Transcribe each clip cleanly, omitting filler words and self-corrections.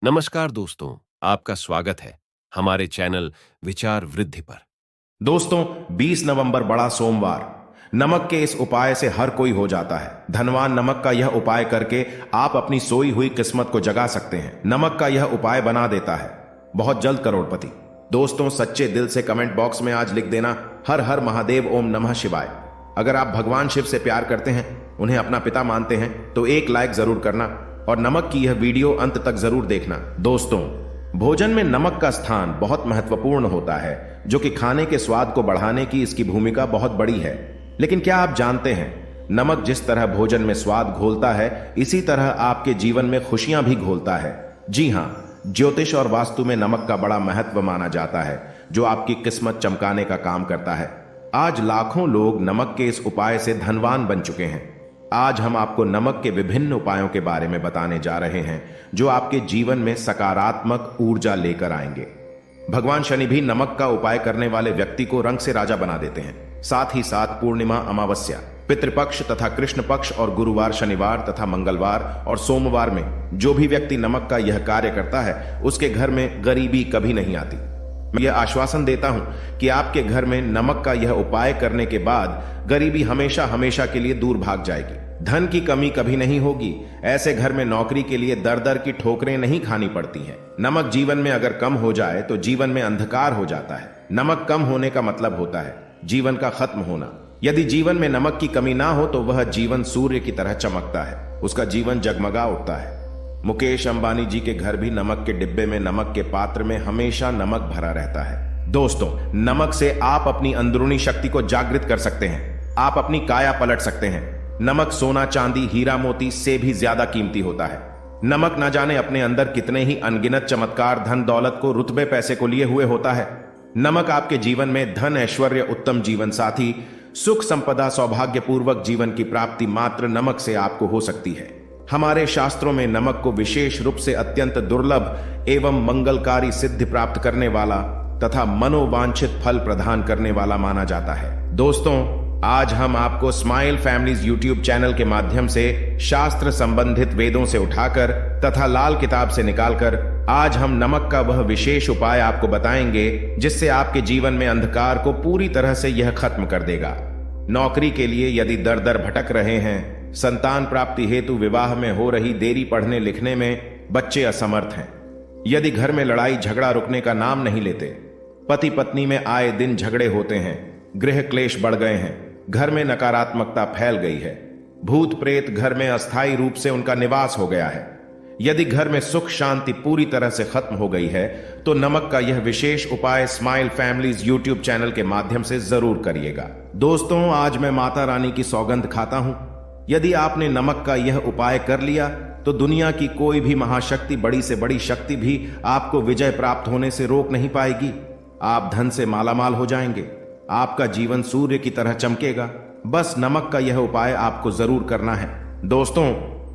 नमस्कार दोस्तों, आपका स्वागत है हमारे चैनल विचार वृद्धि पर। दोस्तों, 20 नवंबर बड़ा सोमवार। नमक के इस उपाय से हर कोई हो जाता है धनवान। नमक का यह उपाय करके आप अपनी सोई हुई किस्मत को जगा सकते हैं। नमक का यह उपाय बना देता है बहुत जल्द करोड़पति। दोस्तों, सच्चे दिल से कमेंट बॉक्स में आज लिख देना, हर हर महादेव, ओम नमः शिवाय। अगर आप भगवान शिव से प्यार करते हैं, उन्हें अपना पिता मानते हैं, तो एक लाइक जरूर करना और नमक की यह वीडियो अंत तक जरूर देखना। दोस्तों, भोजन में नमक का स्थान बहुत महत्वपूर्ण होता है, जो कि खाने के स्वाद को बढ़ाने की इसकी भूमिका बहुत बड़ी है। लेकिन क्या आप जानते हैं, नमक जिस तरह भोजन में स्वाद घोलता है, इसी तरह आपके जीवन में खुशियां भी घोलता है। जी हां, ज्योतिष और वास्तु में नमक का बड़ा महत्व माना जाता है, जो आपकी किस्मत चमकाने का काम करता है। आज लाखों लोग नमक के इस उपाय से धनवान बन चुके हैं। आज हम आपको नमक के विभिन्न उपायों के बारे में बताने जा रहे हैं, जो आपके जीवन में सकारात्मक ऊर्जा लेकर आएंगे। भगवान शनि भी नमक का उपाय करने वाले व्यक्ति को रंग से राजा बना देते हैं। साथ ही साथ पूर्णिमा, अमावस्या, पितृपक्ष तथा कृष्ण पक्ष और गुरुवार, शनिवार तथा मंगलवार और सोमवार में जो भी व्यक्ति नमक का यह कार्य करता है, उसके घर में गरीबी कभी नहीं आती। मैं यह आश्वासन देता हूं कि आपके घर में नमक का यह उपाय करने के बाद गरीबी हमेशा हमेशा के लिए दूर भाग जाएगी। धन की कमी कभी नहीं होगी। ऐसे घर में नौकरी के लिए दर दर की ठोकरें नहीं खानी पड़ती हैं। नमक जीवन में अगर कम हो जाए तो जीवन में अंधकार हो जाता है। नमक कम होने का मतलब होता है जीवन का खत्म होना। यदि जीवन में नमक की कमी ना हो तो वह जीवन सूर्य की तरह चमकता है, उसका जीवन जगमगा उठता है। मुकेश अंबानी जी के घर भी नमक के डिब्बे में, नमक के पात्र में हमेशा नमक भरा रहता है। दोस्तों, नमक से आप अपनी अंदरूनी शक्ति को जागृत कर सकते हैं। आप अपनी काया पलट सकते हैं। नमक सोना, चांदी, हीरा मोती से भी ज्यादा कीमती होता है। नमक न जाने अपने अंदर कितने ही अनगिनत चमत्कार, धन दौलत को, रुतबे पैसे को लिए हुए होता है। नमक आपके जीवन में धन, ऐश्वर्य, उत्तम जीवन साथी, सुख, संपदा, सौभाग्यपूर्वक जीवन की प्राप्ति मात्र नमक से आपको हो सकती है। हमारे शास्त्रों में नमक को विशेष रूप से अत्यंत दुर्लभ एवं मंगलकारी सिद्धि प्राप्त करने वाला तथा मनोवांछित फल प्रदान करने वाला माना जाता है। दोस्तों, आज हम आपको स्माइल फैमिलीज यूट्यूब चैनल के माध्यम से शास्त्र संबंधित वेदों से उठाकर तथा लाल किताब से निकालकर आज हम नमक का वह विशेष उपाय आपको बताएंगे, जिससे आपके जीवन में अंधकार को पूरी तरह से यह खत्म कर देगा। नौकरी के लिए यदि दर दर भटक रहे हैं, संतान प्राप्ति हेतु विवाह में हो रही देरी, पढ़ने लिखने में बच्चे असमर्थ हैं, यदि घर में लड़ाई झगड़ा रुकने का नाम नहीं लेते, पति पत्नी में आए दिन झगड़े होते हैं, गृह क्लेश बढ़ गए हैं, घर में नकारात्मकता फैल गई है, भूत प्रेत घर में अस्थायी रूप से उनका निवास हो गया है, यदि घर में सुख शांति पूरी तरह से खत्म हो गई है, तो नमक का यह विशेष उपाय स्माइल फैमिलीज यूट्यूब चैनल के माध्यम से जरूर करिएगा। दोस्तों, आज मैं माता रानी की सौगंध खाता हूं, यदि आपने नमक का यह उपाय कर लिया तो दुनिया की कोई भी महाशक्ति, बड़ी से बड़ी शक्ति भी आपको विजय प्राप्त होने से रोक नहीं पाएगी। आप धन से मालामाल हो जाएंगे, आपका जीवन सूर्य की तरह चमकेगा। बस नमक का यह उपाय आपको जरूर करना है। दोस्तों,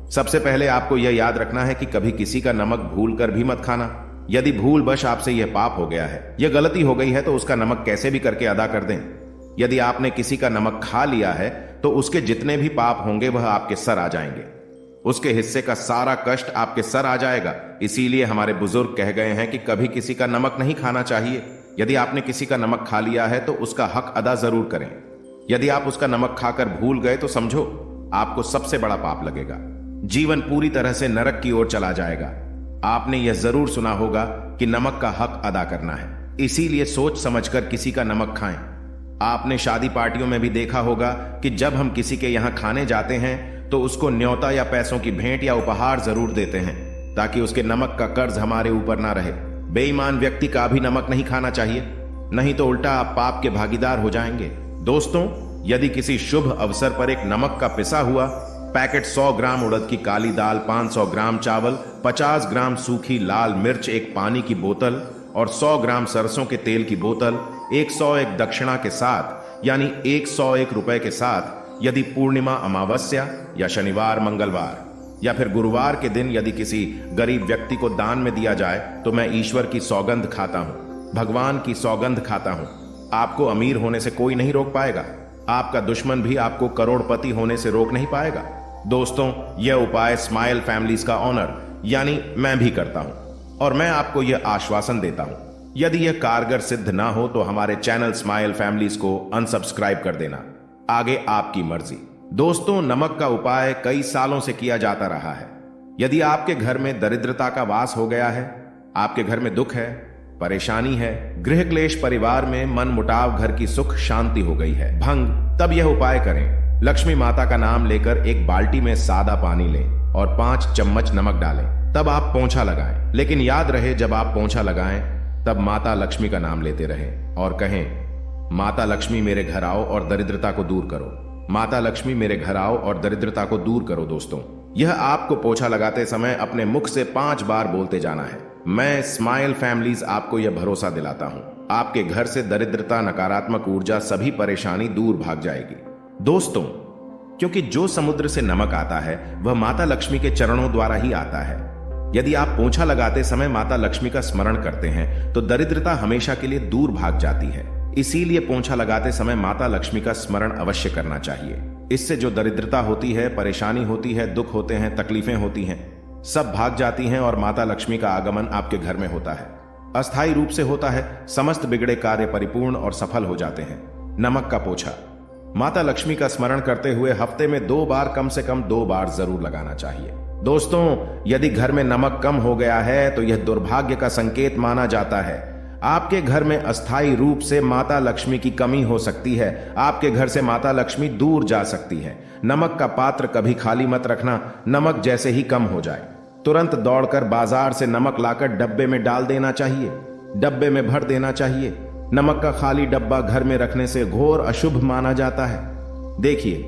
सबसे पहले आपको यह याद रखना है कि कभी किसी का नमक भूल कर भी मत खाना। यदि भूलवश आपसे यह पाप हो गया है, यह गलती हो गई है, तो उसका नमक कैसे भी करके अदा कर दें। यदि आपने किसी का नमक खा लिया है तो उसके जितने भी पाप होंगे वह आपके सर आ जाएंगे। उसके हिस्से का सारा कष्ट आपके सर आ जाएगा। इसीलिए हमारे बुजुर्ग कह गए हैं कि कभी किसी का नमक नहीं खाना चाहिए। यदि आपने किसी का नमक खा लिया है तो उसका हक अदा जरूर करें। यदि आप उसका नमक खाकर भूल गए तो समझो आपको सबसे बड़ा पाप लगेगा। जीवन पूरी तरह से नरक की ओर चला जाएगा। आपने यह जरूर सुना होगा कि नमक का हक अदा करना है, इसीलिए सोच समझकर किसी का नमक खाएं। आपने शादी पार्टियों में भी देखा होगा कि जब हम किसी के यहां खाने जाते हैं तो उसको न्योता या पैसों की भेंट या उपहार जरूर देते हैं, ताकि उसके नमक का कर्ज हमारे ऊपर ना रहे। बेईमान व्यक्ति का भी नमक नहीं खाना चाहिए, नहीं तो उल्टा आप पाप के भागीदार हो जाएंगे। दोस्तों, यदि किसी शुभ अवसर पर एक नमक का पिसा हुआ पैकेट, 100 ग्राम उड़द की काली दाल, 500 ग्राम चावल, 50 ग्राम सूखी लाल मिर्च, एक पानी की बोतल और 100 ग्राम सरसों के तेल की बोतल 101 दक्षिणा के साथ, यानी 101 रुपए के साथ, यदि पूर्णिमा, अमावस्या या शनिवार, मंगलवार या फिर गुरुवार के दिन यदि किसी गरीब व्यक्ति को दान में दिया जाए, तो मैं ईश्वर की सौगंध खाता हूं, भगवान की सौगंध खाता हूं। आपको अमीर होने से कोई नहीं रोक पाएगा। आपका दुश्मन भी आपको करोड़पति होने से रोक नहीं पाएगा। दोस्तों, यह उपाय स्माइल फैमिलीज का ऑनर यानी मैं भी करता हूं। और मैं आपको यह आश्वासन देता हूं, यदि यह कारगर सिद्ध ना हो तो हमारे चैनल स्माइल फैमिलीज को अनसब्सक्राइब कर देना। आगे आपकी मर्जी। दोस्तों, नमक का उपाय कई सालों से किया जाता रहा है। यदि आपके घर में दरिद्रता का वास हो गया है, आपके घर में दुख है, परेशानी है, गृह क्लेश, परिवार में मन मुटाव, घर की सुख शांति हो गई है, भंग, तब यह उपाय करें। लक्ष्मी माता का नाम लेकर एक बाल्टी में सादा पानी लें और 5 चम्मच नमक डालें। तब आप पोंछा लगाएं। लेकिन याद रहे, जब आप पोंछा लगाएं तब माता लक्ष्मी का नाम लेते रहें और कहें, माता लक्ष्मी मेरे घर आओ और दरिद्रता को दूर करो। माता लक्ष्मी मेरे घर आओ और दरिद्रता को दूर करो। दोस्तों, यह आपको पोछा लगाते समय अपने मुख से 5 बार बोलते जाना है। मैं स्माइल फैमिलीज आपको यह भरोसा दिलाता हूं, आपके घर से दरिद्रता, नकारात्मक ऊर्जा, सभी परेशानी दूर भाग जाएगी। दोस्तों, क्योंकि जो समुद्र से नमक आता है वह माता लक्ष्मी के चरणों द्वारा ही आता है। यदि आप पोछा लगाते समय माता लक्ष्मी का स्मरण करते हैं तो दरिद्रता हमेशा के लिए दूर भाग जाती है। इसीलिए पोंछा लगाते समय माता लक्ष्मी का स्मरण अवश्य करना चाहिए। इससे जो दरिद्रता होती है, परेशानी होती है, दुख होते हैं, तकलीफें होती हैं, सब भाग जाती हैं और माता लक्ष्मी का आगमन आपके घर में होता है। अस्थायी रूप से होता है। समस्त बिगड़े कार्य परिपूर्ण और सफल हो जाते हैं। नमक का पोछा माता लक्ष्मी का स्मरण करते हुए हफ्ते में 2 बार, कम से कम 2 बार जरूर लगाना चाहिए। दोस्तों, यदि घर में नमक कम हो गया है तो यह दुर्भाग्य का संकेत माना जाता है। आपके घर में अस्थायी रूप से माता लक्ष्मी की कमी हो सकती है। आपके घर से माता लक्ष्मी दूर जा सकती है। नमक का पात्र कभी खाली मत रखना। नमक जैसे ही कम हो जाए तुरंत दौड़कर बाजार से नमक लाकर डब्बे में डाल देना चाहिए, डब्बे में भर देना चाहिए। नमक का खाली डब्बा घर में रखने से घोर अशुभ माना जाता है। देखिए,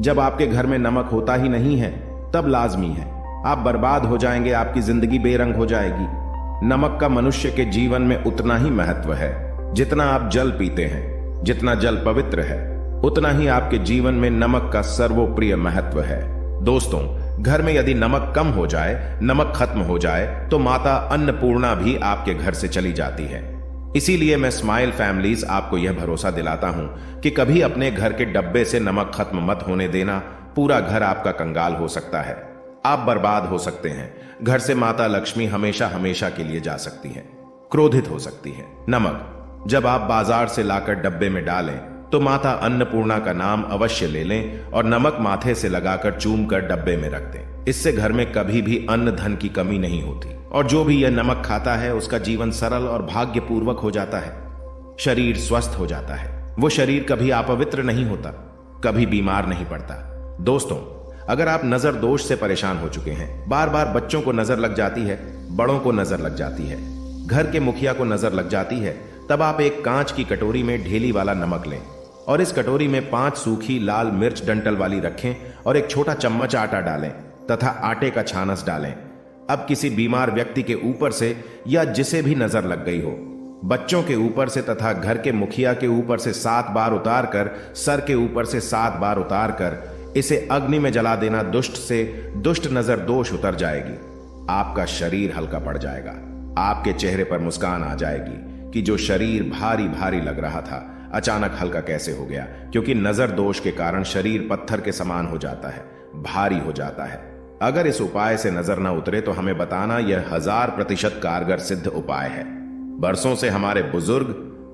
जब आपके घर में नमक होता ही नहीं है तब लाजमी है आप बर्बाद हो जाएंगे, आपकी जिंदगी बेरंग हो जाएगी। नमक का मनुष्य के जीवन में उतना ही महत्व है जितना आप जल पीते हैं। जितना जल पवित्र है उतना ही आपके जीवन में नमक का सर्वोप्रिय महत्व है। दोस्तों, घर में यदि नमक कम हो जाए, नमक खत्म हो जाए तो माता अन्नपूर्णा भी आपके घर से चली जाती है। इसीलिए मैं स्माइल फैमिलीज आपको यह भरोसा दिलाता हूं कि कभी अपने घर के डब्बे से नमक खत्म मत होने देना। पूरा घर आपका कंगाल हो सकता है, आप बर्बाद हो सकते हैं। घर से माता लक्ष्मी हमेशा हमेशा के लिए जा सकती है, क्रोधित हो सकती है। नमक जब आप बाजार से लाकर डब्बे में डालें तो माता अन्नपूर्णा का नाम अवश्य ले लें और नमक माथे से लगाकर चूम कर डब्बे में रख दें। इससे घर में कभी भी अन्न धन की कमी नहीं होती और जो भी यह नमक खाता है उसका जीवन सरल और भाग्यपूर्वक हो जाता है। शरीर स्वस्थ हो जाता है। वो शरीर कभी अपवित्र नहीं होता, कभी बीमार नहीं पड़ता। दोस्तों, अगर आप नजर दोष से परेशान हो चुके हैं, बार बार बच्चों को नजर लग जाती है, बड़ों को नजर लग जाती है, घर के मुखिया को नजर लग जाती है, तब आप एक कांच की कटोरी में ढेली वाला नमक लें और इस कटोरी में 5 सूखी लाल मिर्च डंठल वाली रखें और एक छोटा चम्मच आटा डालें तथा आटे का छानस डालें। अब किसी बीमार व्यक्ति के ऊपर से या जिसे भी नजर लग गई हो, बच्चों के ऊपर से तथा घर के मुखिया के ऊपर से 7 बार उतार कर, सर के ऊपर से 7 बार उतार कर इसे अग्नि में जला देना। दुष्ट से दुष्ट नजर दोष उतर जाएगी। आपका शरीर हल्का पड़ जाएगा। आपके चेहरे पर मुस्कान आ जाएगी कि जो शरीर भारी भारी लग रहा था अचानक हल्का कैसे हो गया, क्योंकि नजर दोष के कारण शरीर पत्थर के समान हो जाता है, भारी हो जाता है। अगर इस उपाय से नजर न उतरे तो हमें बताना। यह 1000% कारगर सिद्ध उपाय है। बरसों से हमारे बुजुर्ग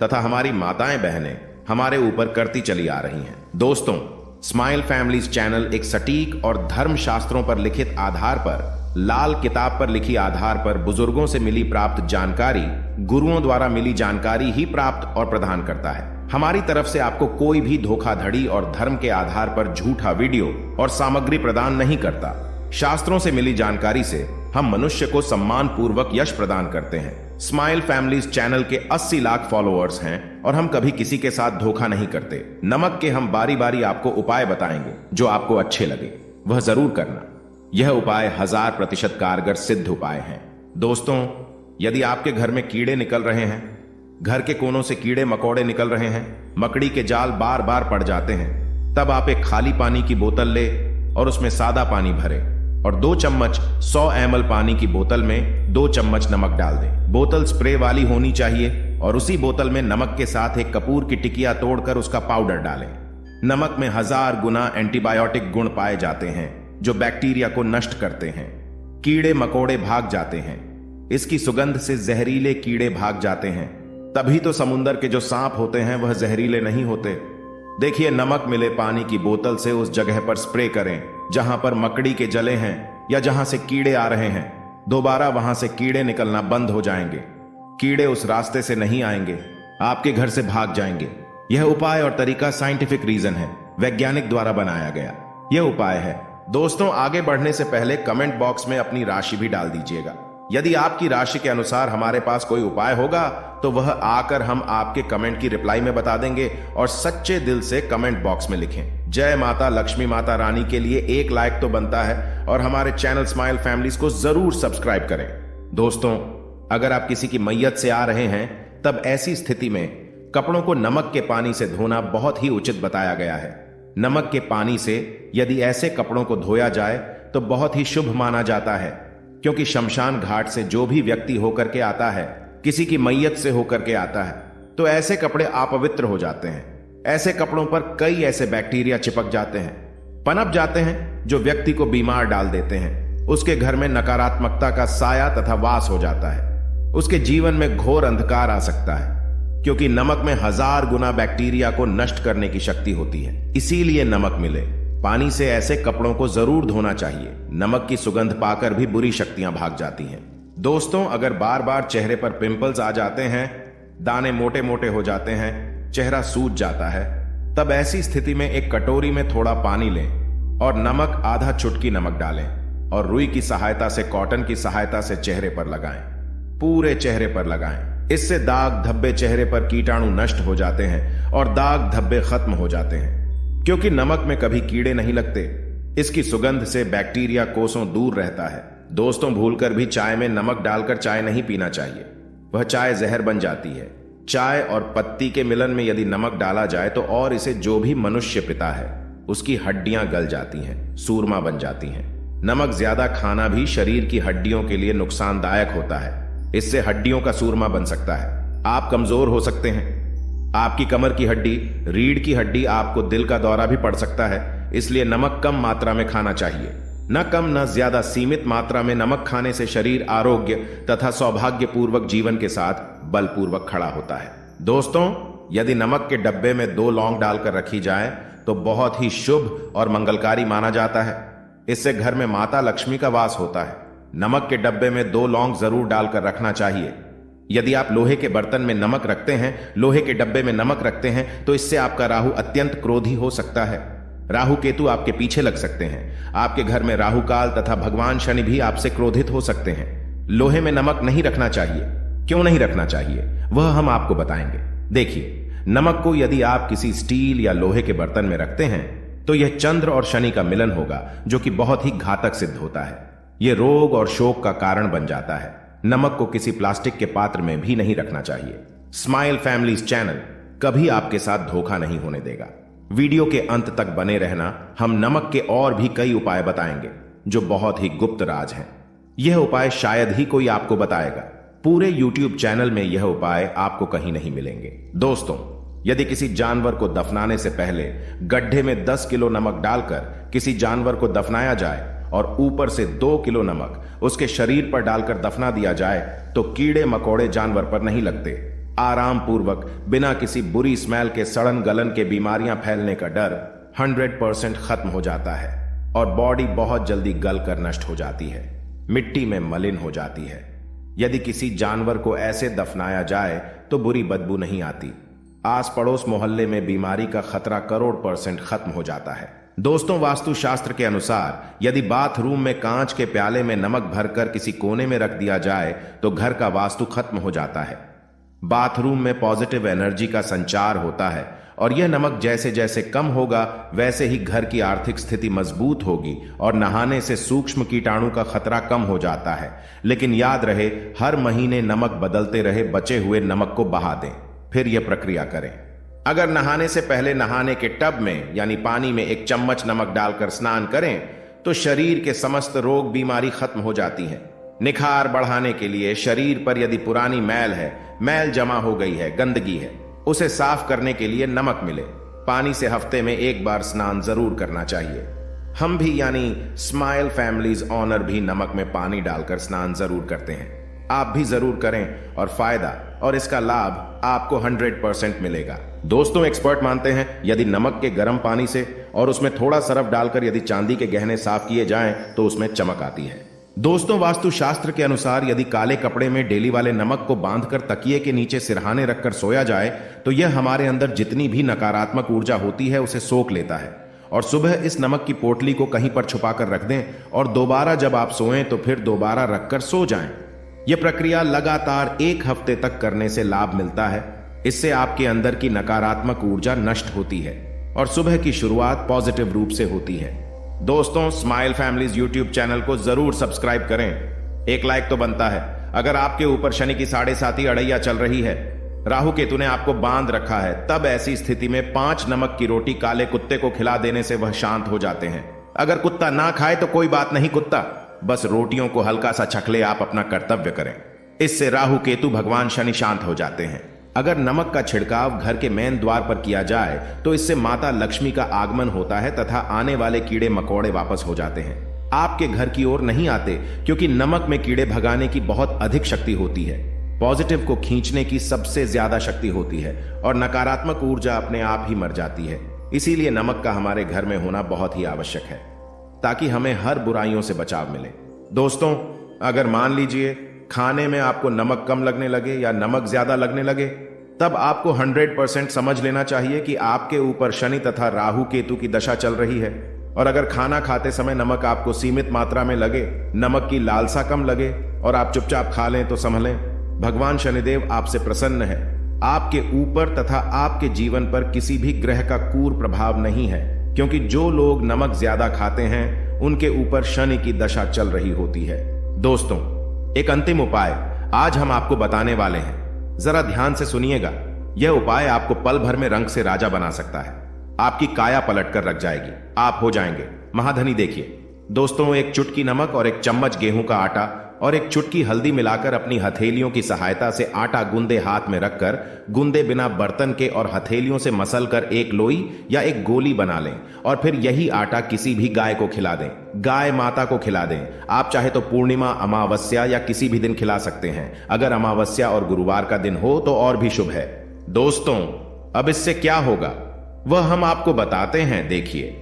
तथा हमारी माताएं बहनें हमारे ऊपर करती चली आ रही हैं। दोस्तों, स्माइल फैमिलीज चैनल एक सटीक और धर्म शास्त्रों पर लिखित आधार पर, लाल किताब पर लिखी आधार पर बुजुर्गों से मिली प्राप्त जानकारी, गुरुओं द्वारा मिली जानकारी ही प्राप्त और प्रदान करता है। हमारी तरफ से आपको कोई भी धोखाधड़ी और धर्म के आधार पर झूठा वीडियो और सामग्री प्रदान नहीं करता। शास्त्रों से मिली जानकारी से हम मनुष्य को सम्मान पूर्वक यश प्रदान करते हैं। स्माइल फैमिलीज चैनल के 80 लाख फॉलोअर्स हैं और हम कभी किसी के साथ धोखा नहीं करते। नमक के हम बारी बारी आपको उपाय बताएंगे जो आपको अच्छे लगे वह जरूर करना। यह उपाय 1000% कारगर सिद्ध उपाय हैं। दोस्तों, यदि आपके घर में कीड़े निकल रहे हैं, घर के कोनों से कीड़े मकोड़े निकल रहे हैं, मकड़ी के जाल बार बार पड़ जाते हैं, तब आप एक खाली पानी की बोतल ले और उसमें सादा पानी भरे और 2 चम्मच 100 ml पानी की बोतल में 2 चम्मच नमक डाल दें। बोतल स्प्रे वाली होनी चाहिए और उसी बोतल में नमक के साथ एक कपूर की टिकिया तोड़कर उसका पाउडर डालें। नमक में 1000 गुना एंटीबायोटिक गुण पाए जाते हैं जो बैक्टीरिया को नष्ट करते हैं। कीड़े मकोड़े भाग जाते हैं। इसकी सुगंध से जहरीले कीड़े भाग जाते हैं। तभी तो समुंदर के जो सांप होते हैं वह जहरीले नहीं होते। देखिए, नमक मिले पानी की बोतल से उस जगह पर स्प्रे करें जहां पर मकड़ी के जले हैं या जहां से कीड़े आ रहे हैं। दोबारा वहां से कीड़े निकलना बंद हो जाएंगे। कीड़े उस रास्ते से नहीं आएंगे, आपके घर से भाग जाएंगे। यह उपाय और तरीका साइंटिफिक रीजन है, वैज्ञानिक द्वारा बनाया गया यह उपाय है। दोस्तों, आगे बढ़ने से पहले कमेंट बॉक्स में अपनी राशि भी डाल दीजिएगा। यदि आपकी राशि के अनुसार हमारे पास कोई उपाय होगा तो वह आकर हम आपके कमेंट की रिप्लाई में बता देंगे। और सच्चे दिल से कमेंट बॉक्स में लिखें, जय माता लक्ष्मी माता रानी के लिए एक लाइक तो बनता है। और हमारे चैनल स्माइल फैमिलीज को जरूर सब्सक्राइब करें। दोस्तों, अगर आप किसी की मैयत से आ रहे हैं तब ऐसी स्थिति में कपड़ों को नमक के पानी से धोना बहुत ही उचित बताया गया है। नमक के पानी से यदि ऐसे कपड़ों को धोया जाए तो बहुत ही शुभ माना जाता है, क्योंकि शमशान घाट से जो भी व्यक्ति होकर के आता है, किसी की मैयत से होकर के आता है, तो ऐसे कपड़े अपवित्र हो जाते हैं। ऐसे कपड़ों पर कई ऐसे बैक्टीरिया चिपक जाते हैं, पनप जाते हैं, जो व्यक्ति को बीमार डाल देते हैं। उसके घर में नकारात्मकता का साया तथा वास हो जाता है। उसके जीवन में घोर अंधकार आ सकता है, क्योंकि नमक में 1000 गुना बैक्टीरिया को नष्ट करने की शक्ति होती है। इसीलिए नमक मिले पानी से ऐसे कपड़ों को जरूर धोना चाहिए। नमक की सुगंध पाकर भी बुरी शक्तियां भाग जाती हैं। दोस्तों, अगर बार बार चेहरे पर पिंपल्स आ जाते हैं, दाने मोटे मोटे हो जाते हैं, चेहरा सूज जाता है, तब ऐसी स्थिति में एक कटोरी में थोड़ा पानी लें और नमक आधा चुटकी नमक डालें और रुई की सहायता से, कॉटन की सहायता से चेहरे पर लगाएं, पूरे चेहरे पर लगाएं। इससे दाग धब्बे, चेहरे पर कीटाणु नष्ट हो जाते हैं और दाग धब्बे खत्म हो जाते हैं, क्योंकि नमक में कभी कीड़े नहीं लगते। इसकी सुगंध से बैक्टीरिया कोसों दूर रहता है। दोस्तों, भूलकर भी चाय में नमक डालकर चाय नहीं पीना चाहिए, वह चाय जहर बन जाती है। चाय और पत्ती के मिलन में यदि नमक डाला जाए तो और इसे जो भी मनुष्य पीता है उसकी हड्डियां गल जाती हैं, सूरमा बन जाती हैं। नमक ज्यादा खाना भी शरीर की हड्डियों के लिए नुकसानदायक होता है। इससे हड्डियों का सूरमा बन सकता है, आप कमजोर हो सकते हैं। आपकी कमर की हड्डी, रीढ़ की हड्डी, आपको दिल का दौरा भी पड़ सकता है। इसलिए नमक कम मात्रा में खाना चाहिए, न कम न ज्यादा, सीमित मात्रा में नमक खाने से शरीर आरोग्य तथा सौभाग्यपूर्वक जीवन के साथ बलपूर्वक खड़ा होता है। दोस्तों, यदि नमक के डब्बे में 2 लौंग डालकर रखी जाए तो बहुत ही शुभ और मंगलकारी माना जाता है। इससे घर में माता लक्ष्मी का वास होता है। नमक के डब्बे में 2 लौंग जरूर डालकर रखना चाहिए। यदि आप लोहे के बर्तन में नमक रखते हैं, लोहे के डब्बे में नमक रखते हैं, तो इससे आपका राहु अत्यंत क्रोधी हो सकता है। राहु केतु आपके पीछे लग सकते हैं। आपके घर में राहु काल तथा भगवान शनि भी आपसे क्रोधित हो सकते हैं। लोहे में नमक नहीं रखना चाहिए। क्यों नहीं रखना चाहिए, वह हम आपको बताएंगे। देखिए, नमक को यदि आप किसी स्टील या लोहे के बर्तन में रखते हैं तो यह चंद्र और शनि का मिलन होगा, जो कि बहुत ही घातक सिद्ध होता है। यह रोग और शोक का कारण बन जाता है। नमक को किसी प्लास्टिक के पात्र में भी नहीं रखना चाहिए। स्माइल फैमिलीज चैनल कभी आपके साथ धोखा नहीं होने देगा। वीडियो के अंत तक बने रहना, हम नमक के और भी कई उपाय बताएंगे जो बहुत ही गुप्त राज हैं। यह उपाय शायद ही कोई आपको बताएगा। पूरे YouTube चैनल में यह उपाय आपको कहीं नहीं मिलेंगे। दोस्तों, यदि किसी जानवर को दफनाने से पहले गड्ढे में 10 किलो नमक डालकर किसी जानवर को दफनाया जाए और ऊपर से 2 किलो नमक उसके शरीर पर डालकर दफना दिया जाए तो कीड़े मकोड़े जानवर पर नहीं लगते। आराम पूर्वक, बिना किसी बुरी स्मेल के, सड़न गलन के, बीमारियां फैलने का डर 100% खत्म हो जाता है और बॉडी बहुत जल्दी गल कर नष्ट हो जाती है, मिट्टी में मलिन हो जाती है। यदि किसी जानवर को ऐसे दफनाया जाए तो बुरी बदबू नहीं आती। आस पड़ोस मोहल्ले में बीमारी का खतरा 100% खत्म हो जाता है। दोस्तों, वास्तुशास्त्र के अनुसार यदि बाथरूम में कांच के प्याले में नमक भरकर किसी कोने में रख दिया जाए तो घर का वास्तु खत्म हो जाता है। बाथरूम में पॉजिटिव एनर्जी का संचार होता है और यह नमक जैसे जैसे कम होगा वैसे ही घर की आर्थिक स्थिति मजबूत होगी और नहाने से सूक्ष्म कीटाणु का खतरा कम हो जाता है। लेकिन याद रहे, हर महीने नमक बदलते रहे, बचे हुए नमक को बहा दें, फिर यह प्रक्रिया करें। अगर नहाने से पहले नहाने के टब में यानी पानी में 1 चम्मच नमक डालकर स्नान करें तो शरीर के समस्त रोग बीमारी खत्म हो जाती है। निखार बढ़ाने के लिए शरीर पर यदि पुरानी मैल है, मैल जमा हो गई है, गंदगी है, उसे साफ करने के लिए नमक मिले। पानी से हफ्ते में 1 बार स्नान जरूर करना चाहिए। हम भी यानी स्माइल फैमिलीज ऑनर भी नमक में पानी डालकर स्नान जरूर करते हैं। आप भी जरूर करें और फायदा और इसका लाभ आपको 100% मिलेगा। दोस्तों, एक्सपर्ट मानते हैं यदि नमक के गर्म पानी से और उसमें थोड़ा सरफ डालकर यदि चांदी के गहने साफ किए जाएं तो उसमें चमक आती है। दोस्तों, वास्तुशास्त्र के अनुसार यदि काले कपड़े में डेली वाले नमक को बांधकर तकिए के नीचे सिरहाने रखकर सोया जाए तो यह हमारे अंदर जितनी भी नकारात्मक ऊर्जा होती है उसे सोख लेता है और सुबह इस नमक की पोटली को कहीं पर छुपाकर रख दें और दोबारा जब आप सोएं तो फिर दोबारा रखकर सो जाएं। यह प्रक्रिया लगातार 1 हफ्ते तक करने से लाभ मिलता है। इससे आपके अंदर की नकारात्मक ऊर्जा नष्ट होती है और सुबह की शुरुआत पॉजिटिव रूप से होती है। दोस्तों, स्माइल फैमिलीज यूट्यूब चैनल को जरूर सब्सक्राइब करें। एक लाइक तो बनता है। अगर आपके ऊपर शनि की 7.5 अड़ैया चल रही है, राहु केतु ने आपको बांध रखा है, तब ऐसी स्थिति में 5 नमक की रोटी काले कुत्ते को खिला देने से वह शांत हो जाते हैं। अगर कुत्ता ना खाए तो कोई बात नहीं, कुत्ता बस रोटियों को हल्का सा छकले, आप अपना कर्तव्य करें। इससे राहु केतु भगवान शनि शांत हो जाते हैं। अगर नमक का छिड़काव घर के मेन द्वार पर किया जाए तो इससे माता लक्ष्मी का आगमन होता है तथा आने वाले कीड़े मकोड़े वापस हो जाते हैं, आपके घर की ओर नहीं आते, क्योंकि नमक में कीड़े भगाने की बहुत अधिक शक्ति होती है, पॉजिटिव को खींचने की सबसे ज्यादा शक्ति होती है और नकारात्मक ऊर्जा अपने आप ही मर जाती है। इसीलिए नमक का हमारे घर में होना बहुत ही आवश्यक है ताकि हमें हर बुराइयों से बचाव मिले। दोस्तों, अगर मान लीजिए खाने में आपको नमक कम लगने लगे या नमक ज्यादा लगने लगे, तब आपको 100% समझ लेना चाहिए कि आपके ऊपर शनि तथा राहु केतु की दशा चल रही है। और अगर खाना खाते समय नमक आपको सीमित मात्रा में लगे, नमक की लालसा कम लगे और आप चुपचाप खा लें तो संभलें, भगवान शनिदेव आपसे प्रसन्न है। आपके ऊपर तथा आपके जीवन पर किसी भी ग्रह का क्रूर प्रभाव नहीं है, क्योंकि जो लोग नमक ज्यादा खाते हैं उनके ऊपर शनि की दशा चल रही होती है। दोस्तों, एक अंतिम उपाय आज हम आपको बताने वाले हैं, जरा ध्यान से सुनिएगा। यह उपाय आपको पल भर में रंग से राजा बना सकता है, आपकी काया पलट कर रख जाएगी, आप हो जाएंगे महाधनी। देखिए दोस्तों, एक चुटकी नमक और एक चम्मच गेहूं का आटा और एक चुटकी हल्दी मिलाकर अपनी हथेलियों की सहायता से आटा गूंदे हाथ में रखकर गूंदे बिना बर्तन के और हथेलियों से मसलकर एक लोई या एक गोली बना लें और फिर यही आटा किसी भी गाय को खिला दें, गाय माता को खिला दें। आप चाहे तो पूर्णिमा, अमावस्या या किसी भी दिन खिला सकते हैं। अगर अमावस्या और गुरुवार का दिन हो तो और भी शुभ है। दोस्तों, अब इससे क्या होगा वह हम आपको बताते हैं। देखिए,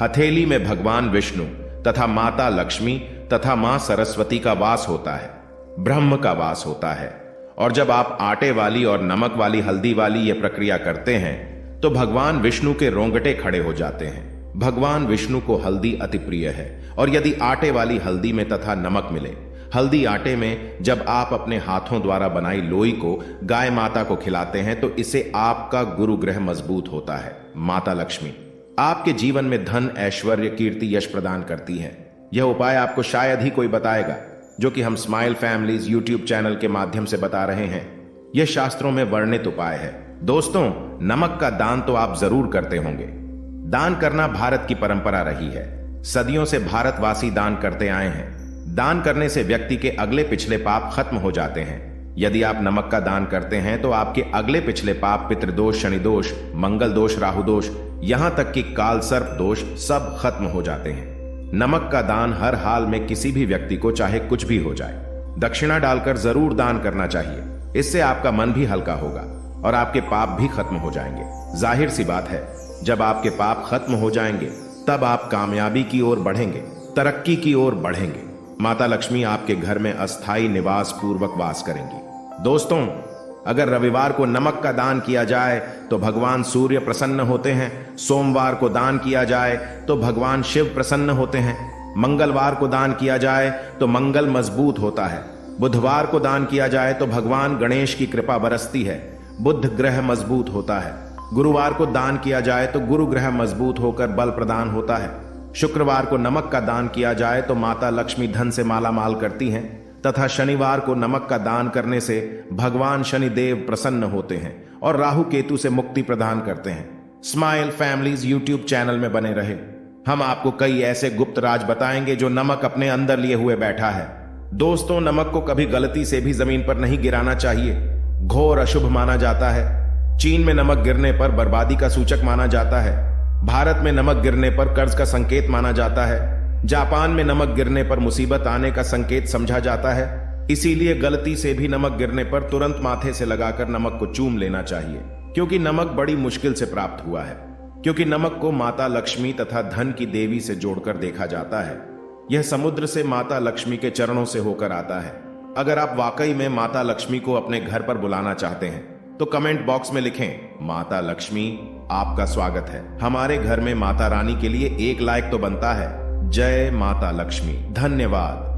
हथेली में भगवान विष्णु तथा माता लक्ष्मी तथा मां सरस्वती का वास होता है, ब्रह्म का वास होता है। और जब आप आटे वाली और नमक वाली हल्दी वाली ये प्रक्रिया करते हैं तो भगवान विष्णु के रोंगटे खड़े हो जाते हैं। भगवान विष्णु को हल्दी अति प्रिय है और यदि आटे वाली हल्दी में तथा नमक मिले, हल्दी आटे में जब आप अपने हाथों द्वारा बनाई लोई को गाय माता को खिलाते हैं तो इससे आपका गुरु ग्रह मजबूत होता है। माता लक्ष्मी आपके जीवन में धन, ऐश्वर्य, कीर्ति, यश प्रदान करती है। यह उपाय आपको शायद ही कोई बताएगा, जो कि हम स्माइल फैमिलीज यूट्यूब चैनल के माध्यम से बता रहे हैं। यह शास्त्रों में वर्णित उपाय है। दोस्तों, नमक का दान तो आप जरूर करते होंगे। दान करना भारत की परंपरा रही है। सदियों से भारतवासी दान करते आए हैं। दान करने से व्यक्ति के अगले पिछले पाप खत्म हो जाते हैं। यदि आप नमक का दान करते हैं तो आपके अगले पिछले पाप, पितृदोष, शनि दोष, मंगल दोष, राहु दोष, यहां तक कि काल सर्प दोष सब खत्म हो जाते हैं। नमक का दान हर हाल में किसी भी व्यक्ति को, चाहे कुछ भी हो जाए, दक्षिणा डालकर जरूर दान करना चाहिए। इससे आपका मन भी हल्का होगा और आपके पाप भी खत्म हो जाएंगे। जाहिर सी बात है, जब आपके पाप खत्म हो जाएंगे तब आप कामयाबी की ओर बढ़ेंगे, तरक्की की ओर बढ़ेंगे। माता लक्ष्मी आपके घर में अस्थायी निवास पूर्वक वास करेंगी। दोस्तों, अगर रविवार को नमक का दान किया जाए तो भगवान सूर्य प्रसन्न होते हैं। सोमवार को दान किया जाए तो भगवान शिव प्रसन्न होते हैं। मंगलवार को दान किया जाए तो मंगल मजबूत होता है। बुधवार को दान किया जाए तो भगवान गणेश की कृपा बरसती है, बुध ग्रह मजबूत होता है। गुरुवार को दान किया जाए तो गुरु ग्रह मजबूत होकर बल प्रदान होता है। शुक्रवार को नमक का दान किया जाए तो माता लक्ष्मी धन से माला माल करती हैं तथा शनिवार को नमक का दान करने से भगवान शनिदेव प्रसन्न होते हैं और राहु केतु से मुक्ति प्रदान करते हैं। स्माइल फैमिलीज यूट्यूब चैनल में बने रहे। हम आपको कई ऐसे गुप्त राज बताएंगे जो नमक अपने अंदर लिए हुए बैठा है। दोस्तों, नमक को कभी गलती से भी जमीन पर नहीं गिराना चाहिए, घोर अशुभ माना जाता है। चीन में नमक गिरने पर बर्बादी का सूचक माना जाता है। भारत में नमक गिरने पर कर्ज का संकेत माना जाता है। जापान में नमक गिरने पर मुसीबत आने का संकेत समझा जाता है। इसीलिए गलती से भी नमक गिरने पर तुरंत माथे से लगाकर नमक को चूम लेना चाहिए, क्योंकि नमक बड़ी मुश्किल से प्राप्त हुआ है। क्योंकि नमक को माता लक्ष्मी तथा धन की देवी से जोड़कर देखा जाता है। यह समुद्र से माता लक्ष्मी के चरणों से होकर आता है। अगर आप वाकई में माता लक्ष्मी को अपने घर पर बुलाना चाहते हैं तो कमेंट बॉक्स में लिखें, माता लक्ष्मी आपका स्वागत है। हमारे घर में माता रानी के लिए एक लाइक तो बनता है। जय माता लक्ष्मी। धन्यवाद।